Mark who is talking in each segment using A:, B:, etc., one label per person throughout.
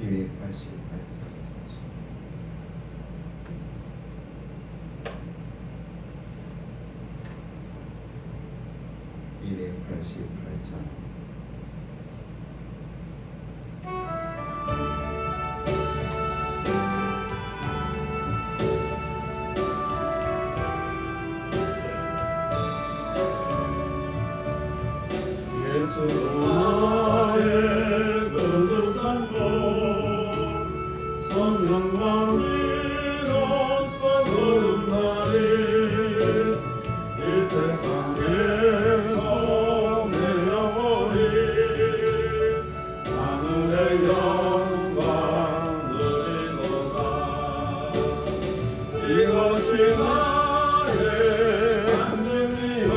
A: 288장 288장
B: 예수 나의 거듭산도 성령과 이로써 거듭나리 이 세상에서 내 영혼이 하늘의 영광 누리도다 이것이 나의 안전이요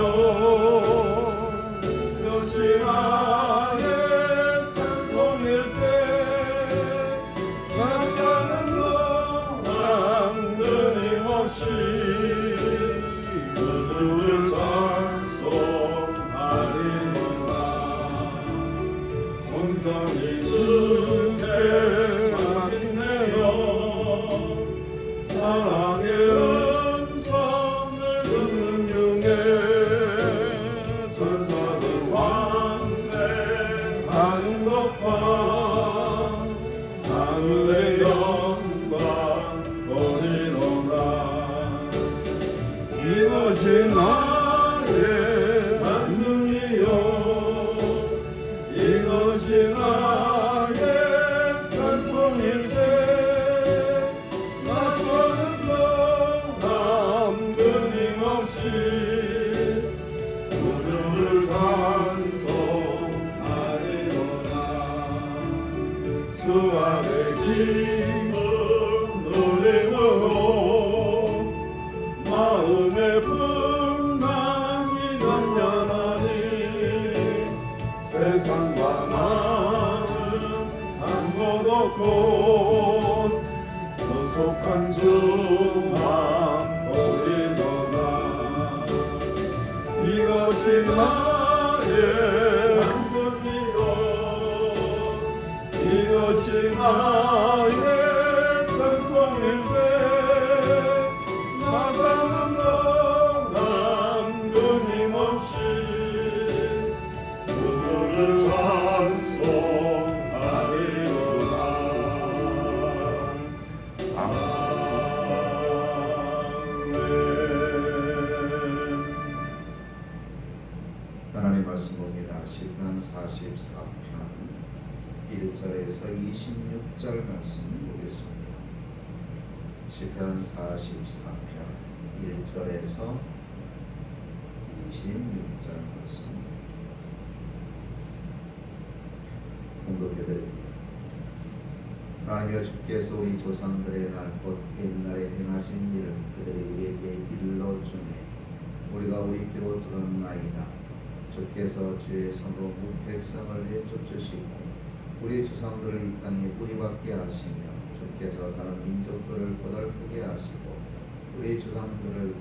B: 이것이 나의 찬송일세 나 사는 동안 끊임없이 그들을 찬송하리로다 온전히 주께 맡기네요 사랑의 음성을 듣는 중에 천사들 왕래하는 것과 하늘의 영광 보리로다 이것이 나의 만중이요 이것이 나의 찬송일세 나 사는 동안 끊임없이 그들을 찬송하리로다 주 안에 기쁨 누림으로 마음의 풍랑이 감면하니 세상과 나는 한 곳 없고 소속한 주만 보리로다 이것이 나의 안전이요 이것이 나의 찬송일세 나 사는 동안 끊임없이 그들을 찬송하리로다
A: 하나님 말씀 봅니다. 시편 44편 1절에서 26절 말씀 보겠습니다. 시편 44편 1절에서 26절 말씀 공독해드립니다. 하나님이여 주께서 우리 조상들의 날 곧 옛날에 행하신 일을 그들이 우리에게 일러주매 우리가 우리 귀로 들었나이다. 주께서 주의 손으로 백성을 내쫓으시고 우리 조상들을 이 땅에 뿌리박게 하시며 주께서 다른 민족들을 고달프게 하시고 우리 조상들을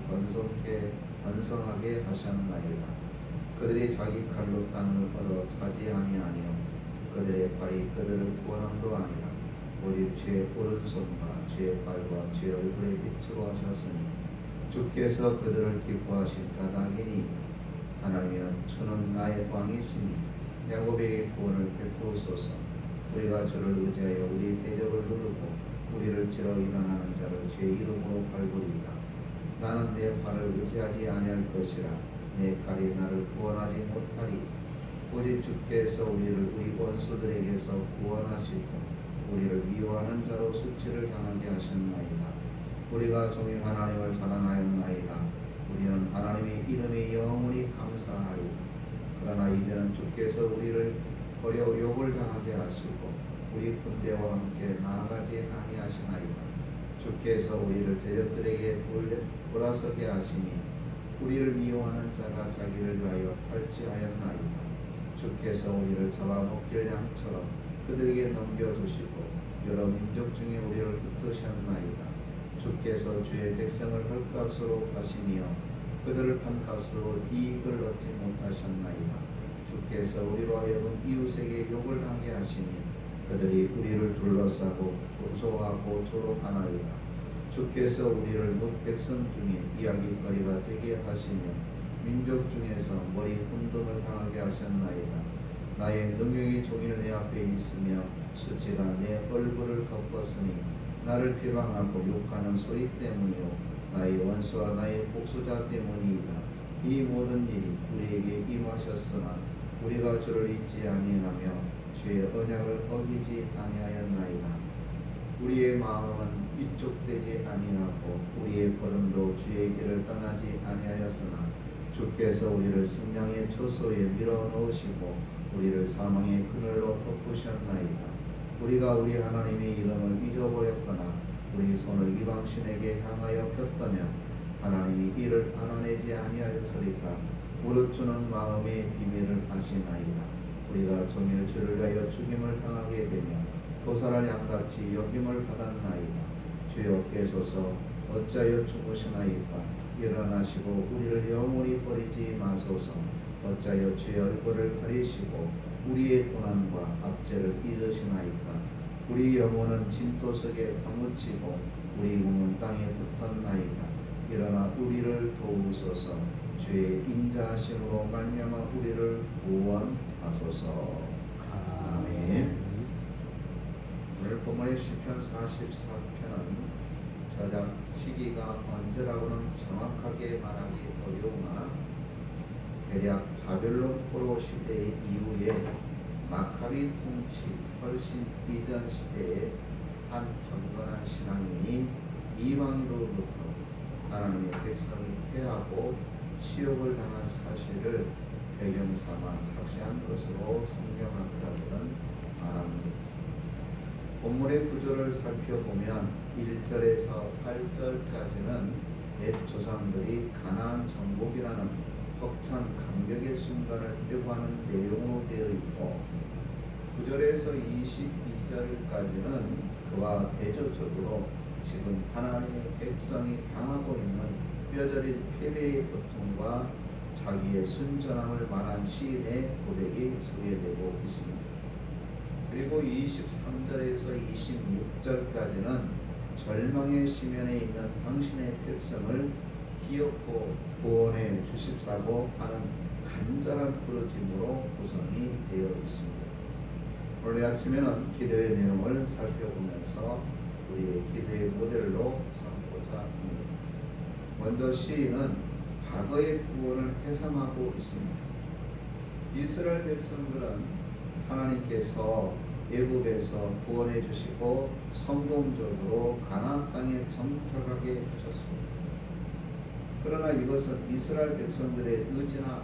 A: 번성하게 하셨나이다. 그들이 자기 칼로 땅을 얻어 차지함이 아니요 그들의 발이 그들을 구원함도 아니라 오직 주의 오른손과 주의 발과 주의 얼굴의 빛으로 하셨으니 주께서 그들을 기뻐하신 까닭이니 하나님이여 주는 나의 왕이시니 야곱에게 구원을 베푸소서 우리가 주를 의지하여 우리 대적을 누르고 우리를 치러 일어나는 자를 주의 이름으로 밟으리이다. 나는 내 팔을 의지하지 아니할 것이라 내 칼이 나를 구원하지 못하리. 오직 주께서 우리를 우리 원수들에게서 구원하시고 우리를 미워하는 자로 수치를 당하게 하셨나이다. 우리가 종일 하나님을 사랑하였나이다. 우리는 하나님의 이름에 영원히 감사하리다. 그러나 이제는 주께서 우리를 버려 욕을 당하게 하시고 우리 군대와 함께 나아가지 아니하시나이다. 주께서 우리를 대적들에게 돌아서게 하시니 우리를 미워하는 자가 자기를 위하여 탈취하였나이다. 주께서 우리를 잡아먹길 양처럼 그들에게 넘겨주시고 여러 민족 중에 우리를 흩으셨나이다. 주께서 주의 백성을 헐값으로 파시며 그들을 판값으로 이익을 얻지 못하셨나이다. 주께서 우리로 하여금 이웃에게 욕을 하게 하시니 그들이 우리를 둘러싸고 조소하고 조롱하나이다. 주께서 우리를 뭇 백성 중에 이야기거리가 되게 하시며 민족 중에서 머리 흔듦을 당하게 하셨나이다. 나의 능력이 종일 내 앞에 있으며 수치가 내 얼굴을 덮었으니 나를 비방하고 욕하는 소리 때문이요 나의 원수와 나의 복수자 때문이다. 이 모든 일이 우리에게 임하셨으나 우리가 주를 잊지 아니하며 주의 언약을 어기지 아니하였나이다. 우리의 마음은 위축되지 아니하고 우리의 걸음도 주의 길을 떠나지 아니하였으나 주께서 우리를 생명의 처소에 밀어넣으시고 우리를 사망의 그늘로 덮으셨나이다. 우리가 우리 하나님의 이름을 잊어버렸거나 우리 손을 이방신에게 향하여 폈다면 하나님이 이를 알아내지 아니하였으리까. 무릇 주는 마음의 비밀을 아시나이다. 우리가 종일 주를 위하여 죽임을 당하게 되며 도살할 양같이 여김을 받았나이다. 주여 깨소서 어찌하여 죽으시나이까. 일어나시고 우리를 영원히 버리지 마소서. 어찌하여 주의 얼굴을 가리시고 우리의 고난과 압제를 잊으시나이까. 우리 영혼은 진토 속에 파묻히고 우리 몸은 땅에 붙었나이다. 일어나 우리를 도우소서. 주의 인자하심으로 말미암아 우리를 구원하소서. 아멘. 오늘 본문의 시편 44편은 저작 시기가 언제라고는 정확하게 말하기 어려우나 대략 바벨론 포로 시대 이후에 마카비 통치 훨씬 이전 시대에 한 경건한 신앙인이 이방으로부터 하나님의 백성이 패하고 치욕을 당한 사실을 배경삼아 착시한 것으로 성경학자들은 말합니다. 본문의 구조를 살펴보면 1절에서 8절까지는 옛 조상들이 가나안 정복이라는 벅찬 감격의 순간을 회고하는 내용으로 되어 있고 9절에서 22절까지는 그와 대조적으로 지금 하나님의 백성이 당하고 있는 뼈저린 패배의 고통과 자기의 순전함을 말한 시인의 고백이 소개되고 있습니다. 그리고 23절에서 26절까지는 절망의 시면에 있는 당신의 백성을 기업고 구원해 주십사고 하는 간절한 부르짖음으로 구성이 되어 있습니다. 오늘 아침에는 기도의 내용을 살펴보면서 우리의 기도의 모델로 삼고자 합니다. 먼저 시인은 과거의 구원을 회상하고 있습니다. 이스라엘 백성들은 하나님께서 애굽에서 구원해 주시고 성공적으로 가나안 땅에 정착하게 하셨습니다. 그러나 이것은 이스라엘 백성들의 의지나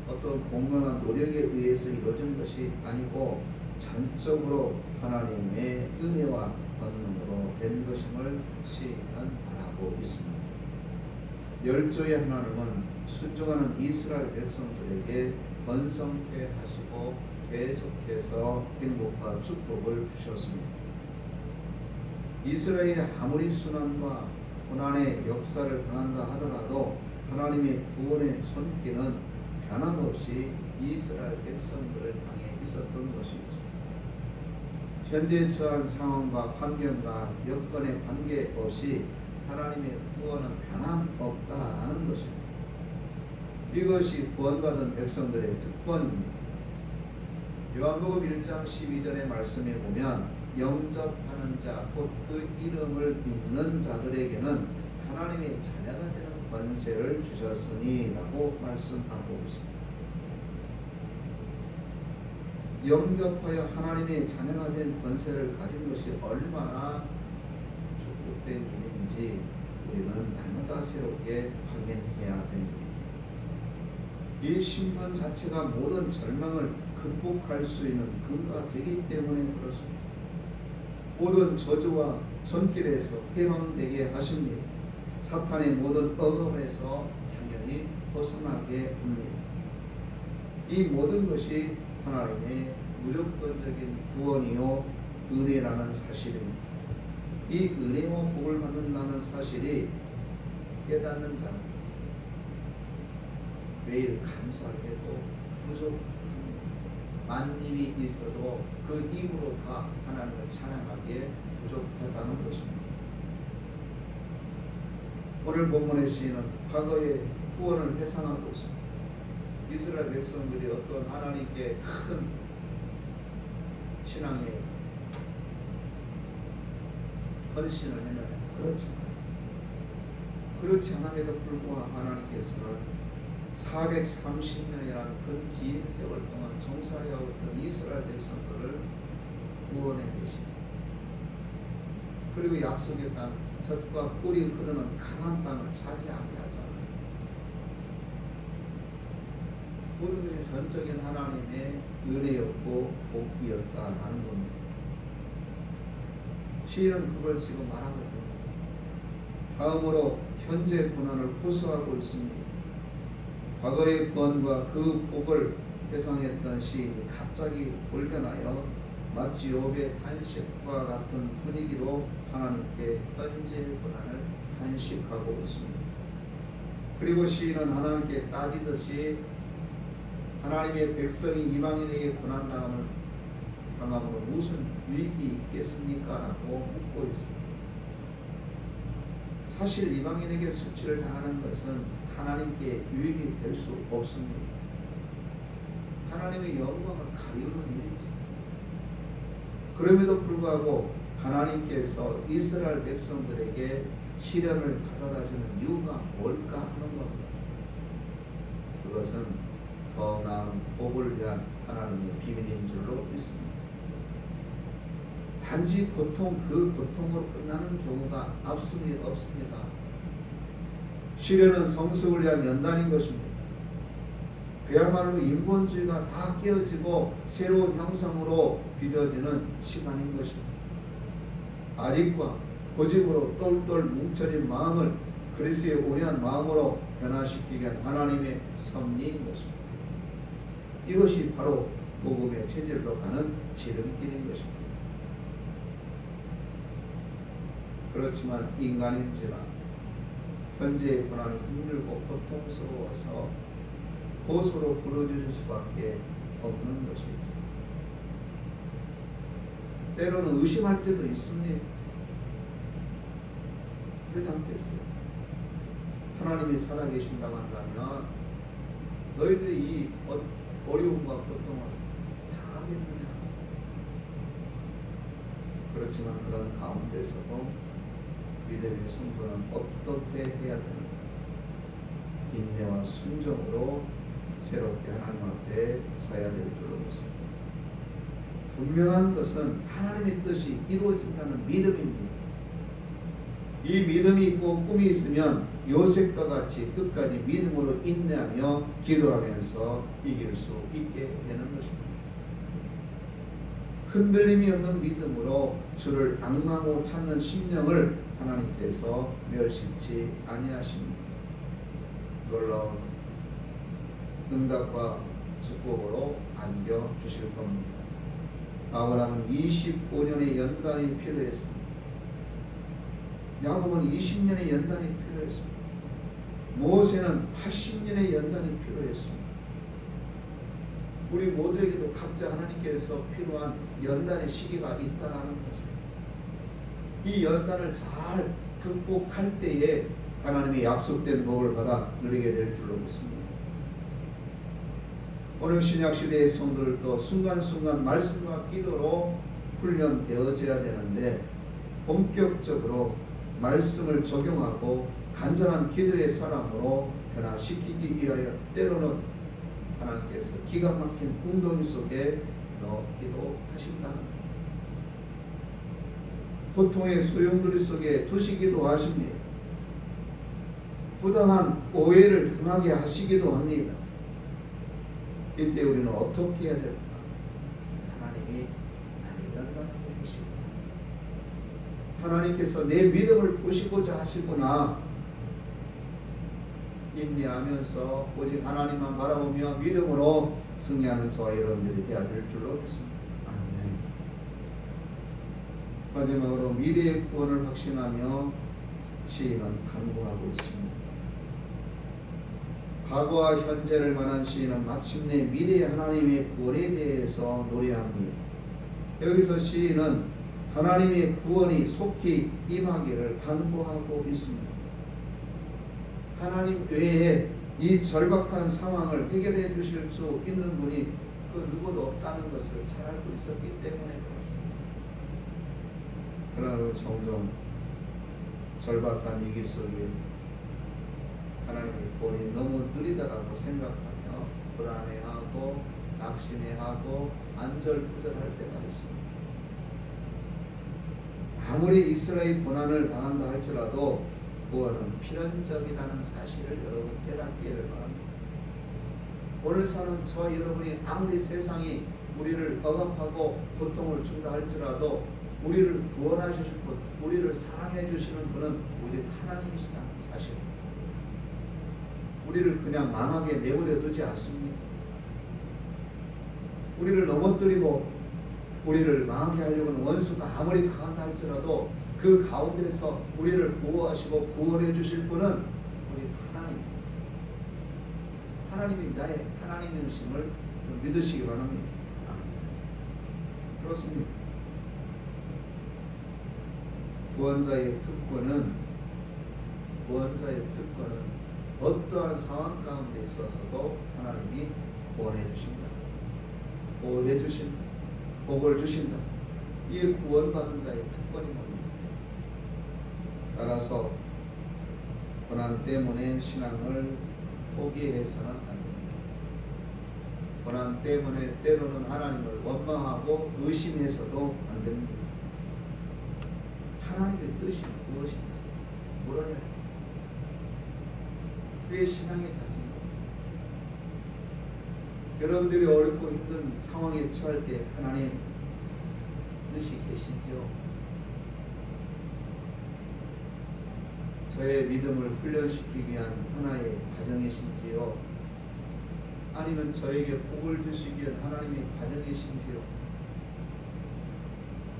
A: 어떤 공로나 노력에 의해서 이루어진 것이 아니고 전적으로 하나님의 은혜와 권능으로 된 것임을 시인은 말하고 있습니다. 열조의 하나님은 순종하는 이스라엘 백성들에게 번성케 하시고 계속해서 행복과 축복을 주셨습니다. 이스라엘이 아무리 순환과 고난의 역사를 당한다 하더라도 하나님의 구원의 손길은 변함없이 이스라엘 백성들을 향해 있었던 것이죠. 현재 처한 상황과 환경과 여건에 관계없이 하나님의 구원은 변함없다는 것입니다. 이것이 구원받은 백성들의 특권입니다. 요한복음 1장 12절의 말씀에 보면 영접하는 자, 곧 그 이름을 믿는 자들에게는 하나님의 자녀가 되는 권세를 주셨으니 라고 말씀하고 있습니다. 영접하여 하나님의 자녀가 된 권세를 가진 것이 얼마나 축복된 일인지 우리는 날마다 새롭게 확인해야 됩니다. 이 신분 자체가 모든 절망을 극복할 수 있는 근거가 되기 때문에 그렇습니다. 모든 저주와 손길에서 해방되게 하십니다. 사탄의 모든 억압에서 당연히 벗어나게 합니다. 이 모든 것이 하나님의 무조건적인 구원이요 은혜라는 사실입니다. 이 은혜와 복을 받는다는 사실이 깨닫는 자 매일 감사해도 부족합니다. 만입이 있어도 그 이후로 다 하나님을 찬양하기에 부족하다는 것입니다. 오늘 본문의 시인은 과거의 구원을 회상하고 있습니다. 이스라엘 백성들이 어떤 하나님께 큰 신앙의 헌신을 했느냐? 그렇지 않음에도 불구하고 하나님께서는 430년이라는 그 긴 세월 동안 종살이하였던 이스라엘 백성들을 구원해 계시죠. 그리고 약속의 땅, 젖과 꿀이 흐르는 가나안 땅을 차지하게 하잖아요. 모든 것이 전적인 하나님의 은혜였고 복이었다라는 겁니다. 시인은 그걸 지금 말하고 있습니다. 다음으로 현재 고난을 호소하고 있습니다. 과거의 구원과 그 복을 회상했던 시인이 갑자기 돌변하여 마치 욥의 탄식과 같은 분위기로 하나님께 현재의 고난을 탄식하고 있습니다. 그리고 시인은 하나님께 따지듯이 하나님의 백성이 이방인에게 고난당함을 당함으로 무슨 유익이 있겠습니까? 라고 묻고 있습니다. 사실 이방인에게 수치를 당하는 것은 하나님께 유익이 될 수 없습니다. 하나님의 영광을 가리우는 일이죠. 그럼에도 불구하고 하나님께서 이스라엘 백성들에게 시련을 가져다주는 이유가 뭘까 하는 겁니다. 그것은 더 나은 복을 위한 하나님의 비밀인 줄로 믿습니다. 단지 고통, 그 고통으로 끝나는 경우가 없습니다. 시련은 성숙을 위한 연단인 것입니다. 그야말로 인본주의가 다 깨어지고 새로운 형상으로 빚어지는 시간인 것입니다. 아직과 고집으로 똘똘 뭉쳐진 마음을 그리스도의 온유한 마음으로 변화시키기 위한 하나님의 섭리인 것입니다. 이것이 바로 복음의 체질로 가는 지름길인 것입니다. 그렇지만 인간인지라 현재의 고난이 힘들고 고통스러워서 고소로 부르짖을 수밖에 없는 것이죠. 때로는 의심할 때도 있습니다. 그렇지 않겠어요? 하나님이 살아계신다고 한다면 너희들이 이 어려움과 고통을 당하겠느냐? 그렇지만 그런 가운데서도 믿음의 성도는 어떻게 해야 되는가? 인내와 순종으로 새롭게 하나님 앞에 서야 될 줄로 믿습니다. 분명한 것은 하나님의 뜻이 이루어진다는 믿음입니다. 이 믿음이 있고 꿈이 있으면 요셉과 같이 끝까지 믿음으로 인내하며 기도하면서 이길 수 있게 되는 것입니다. 흔들림이 없는 믿음으로 주를 앙망하고 찾는 심령을 하나님께서 멸시치 아니하십니다. 놀라운 응답과 축복으로 안겨주실 겁니다. 아브라함은 25년의 연단이 필요했습니다. 야곱은 20년의 연단이 필요했습니다. 모세는 80년의 연단이 필요했습니다. 우리 모두에게도 각자 하나님께서 필요한 연단의 시기가 있다는 것입니다. 이 연단을 잘 극복할 때에 하나님의 약속된 복을 받아 누리게 될 줄로 믿습니다. 오늘 신약시대의 성도들도 순간순간 말씀과 기도로 훈련되어져야 되는데 본격적으로 말씀을 적용하고 간절한 기도의 사람으로 변화시키기 위하여 때로는 하나님께서 기가 막힌 웅덩이 속에 넣기도 하신다는 것. 고통의 소용돌이 속에 두시기도 하십니다. 부당한 오해를 당하게 하시기도 합니다. 이때 우리는 어떻게 해야 될까? 하나님이 나를 연단하고 계십니다. 하나님께서 내 믿음을 보시고자 하시구나. 인내하면서 오직 하나님만 바라보며 믿음으로 승리하는 저와 여러분들이 되어야 될 줄로 믿습니다. 마지막으로 미래의 구원을 확신하며 시인은 간구하고 있습니다. 과거와 현재를 말한 시인은 마침내 미래의 하나님의 구원에 대해서 노래합니다. 여기서 시인은 하나님의 구원이 속히 임하기를 간구하고 있습니다. 하나님 외에 이 절박한 상황을 해결해 주실 수 있는 분이 그 누구도 없다는 것을 잘 알고 있었기 때문에 그렇습니다. 그러나 종종 절박한 위기 속에 하나님의 구원이 너무 느리다라고 생각하며 불안해하고 낙심해하고 안절부절할 때가 있습니다. 아무리 이스라엘 고난을 당한다 할지라도 구원은 필연적이라는 사실을 여러분 깨닫기를 바랍니다. 오늘 사는 저와 여러분이 아무리 세상이 우리를 억압하고 고통을 준다 할지라도 우리를 구원하실 분, 우리를 사랑해 주시는 분은 오직 하나님이시다는 사실. 우리를 그냥 망하게 내버려 두지 않습니다. 우리를 넘어뜨리고 우리를 망하게 하려고는 원수가 아무리 강하다 할지라도 그 가운데서 우리를 보호하시고 구원해 주실 분은 우리 하나님. 하나님이 나의 하나님이심을 믿으시기 바랍니다. 그렇습니다. 구원자의 특권은 어떠한 상황 가운데 있어서도 하나님이 구원해 주신다. 보호해 주신다. 복을 주신다. 이게 구원받은 자의 특권이 뭡니까? 따라서 고난 때문에 신앙을 포기해서는 안 됩니다. 고난 때문에 때로는 하나님을 원망하고 의심해서도 안 됩니다. 하나님의 뜻이 무엇인지 물어야 합니다. 그게 신앙의 자세입니다. 여러분들이 어렵고 힘든 상황에 처할 때 하나님 뜻이 계신지요? 저의 믿음을 훈련시키기 위한 하나의 과정이신지요? 아니면 저에게 복을 주시기 위한 하나님의 과정이신지요?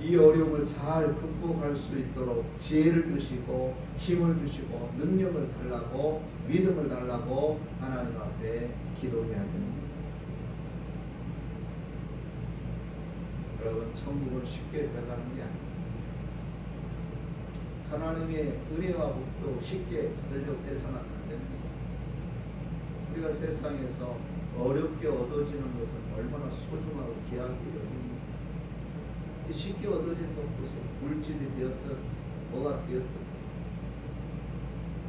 A: 이 어려움을 잘 극복할 수 있도록 지혜를 주시고 힘을 주시고 능력을 달라고 믿음을 달라고 하나님 앞에 기도해야 됩니다. 여러분, 천국은 쉽게 들어가는 게 아닙니다. 하나님의 은혜와 복도 쉽게 받으려고 해서는 안 됩니다. 우리가 세상에서 어렵게 얻어지는 것은 얼마나 소중하고 귀하게 여깁니다. 쉽게 얻어지는 것 보세요. 물질이 되었든 뭐가 되었든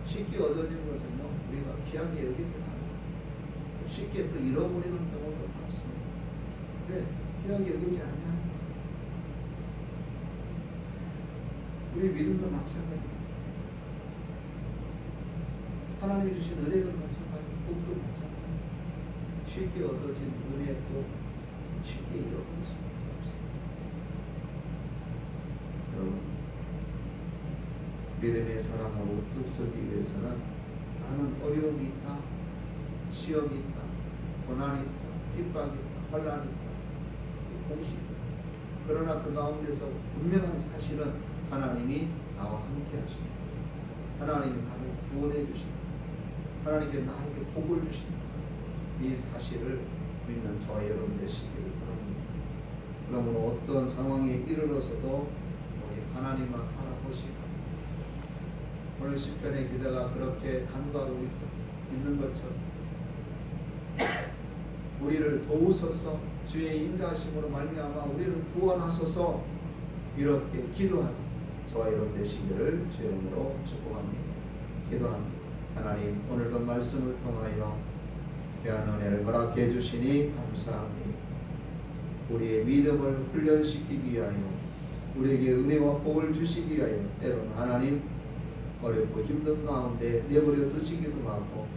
A: 쉽게 얻어지는 것은요, 우리가 귀하게 여기지 않아요. 쉽게 또 잃어버리는 경우도 많습니다. 왜? 귀하게 여기지 않냐? 우리 믿음도 마찬가지입니다. 하나님이 주신 은혜도 마찬가지고 복도 마찬가지입니다. 쉽게 얻어진 은혜도 쉽게 잃어버릴 수 없습니다. 여러분, 믿음의 사람으로 우뚝 서기 위해서는 나는 어려움이 있다, 시험이 있다, 고난이 있다, 핍박이 있다, 환란이 있다, 공식이 있다. 그러나 그 가운데서 분명한 사실은 하나님이 나와 함께 하신다. 하나님이 나를 구원해 주신다. 하나님께 나에게 복을 주신다. 이 사실을 믿는 저와 여러분 되시기를 바랍니다. 그러므로 어떤 상황에 이르러서도 우리 하나님만 바라보시고, 오늘 시편의 기자가 그렇게 간구하고 있는 것처럼 우리를 도우소서, 주의 인자하심으로 말미암아 우리를 구원하소서, 이렇게 기도하고 저와 여러분 되시기를 주의 이름으로 축복합니다. 기도합니다. 하나님, 오늘도 말씀을 통하여 귀한 은혜를 허락해 주시니 감사합니다. 우리의 믿음을 훈련시키기 위하여, 우리에게 은혜와 복을 주시기 위하여 때로는 하나님 어렵고 힘든 가운데 내버려 두시기도 하고,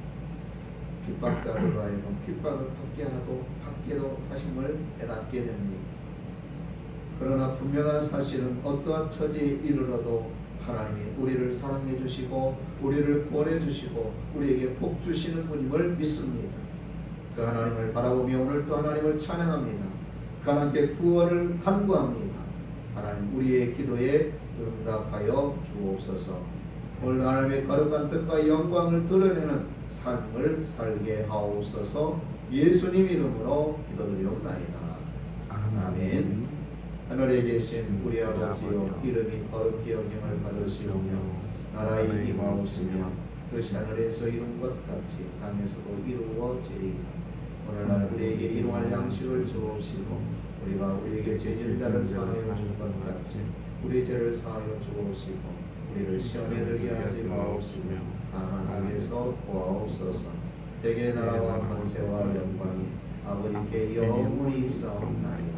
A: 핍박자들로 하여금 핍박을 받게 하고 받게도 하심을 깨닫게 됩니다. 그러나 분명한 사실은 어떠한 처지에 이르러도 하나님이 우리를 사랑해 주시고 우리를 구원해 주시고 우리에게 복 주시는 분임을 믿습니다. 그 하나님을 바라보며 오늘 또 하나님을 찬양합니다. 그 하나님께 구원을 간구합니다. 하나님, 우리의 기도에 응답하여 주옵소서. 오늘 하나님의 거룩한 뜻과 영광을 드러내는 삶을 살게 하옵소서. 예수님 이름으로 기도드리옵나이다. 아멘. 하늘에 계신 우리 아버지여 이름이 거룩히 여김을 받으시오며 나라의 임하옵시며 뜻이 하늘에서 이룬 것 같이 땅에서도 이루어지리이다. 오늘날 우리에게 일용할 양식을 주옵시고 우리가 우리에게 죄진 자를 사하여 준 것 같이 우리 죄를 사하여 주옵시고 우리를 시험에 들게 하지 마옵시며 다만 악에서 구하옵소서. 대개 나라와 권세와 영광이 아버지께 영원히 있사옵나이다.